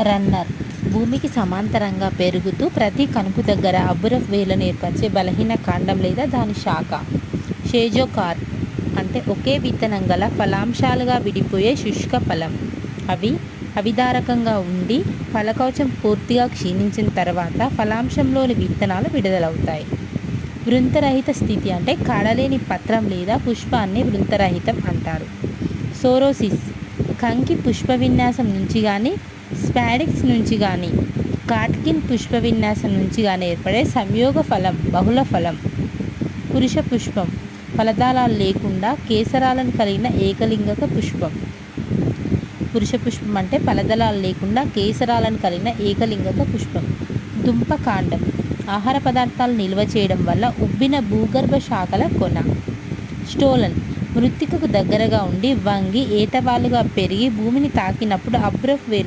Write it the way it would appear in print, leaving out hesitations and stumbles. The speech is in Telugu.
రన్నర్ భూమికి సమాంతరంగా పెరుగుతూ ప్రతి కనుపు దగ్గర అబ్బురపు వేలను ఏర్పరిచే బలహీన కాండం లేదా దాని శాఖ. షేజోకార్ప్ అంటే ఒకే విత్తనం గల ఫలాంశాలుగా విడిపోయే శుష్క ఫలం. అవి అవిదారకంగా ఉండి ఫలకవచం పూర్తిగా క్షీణించిన తర్వాత ఫలాంశంలోని విత్తనాలు విడుదలవుతాయి. వృంతరహిత స్థితి అంటే కాడలేని పత్రం లేదా పుష్పాన్ని వృంతరహితం అంటారు. సోరోసిస్ కంకి పుష్ప విన్యాసం నుంచి కానీ స్పాడిక్స్ నుంచి కానీ కాట్కిన్ పుష్ప విన్యాసం నుంచి కానీ ఏర్పడే సంయోగ ఫలం బహుళ ఫలం. పురుష పుష్పం ఫలదాలాలు లేకుండా కేసరాలను కలిగిన ఏకలింగక పుష్పం. పురుష పుష్పం అంటే ఫలదళాలు లేకుండా కేసరాలను కలిగిన ఏకలింగక పుష్పం. దుంప కాండం ఆహార పదార్థాలు నిల్వ చేయడం వల్ల ఉబ్బిన భూగర్భ శాఖల కొన. స్టోలన్ మృత్తికకు దగ్గరగా ఉండి వంగి ఏటవాలుగా పెరిగి భూమిని తాకినప్పుడు అబ్బురపు వేలను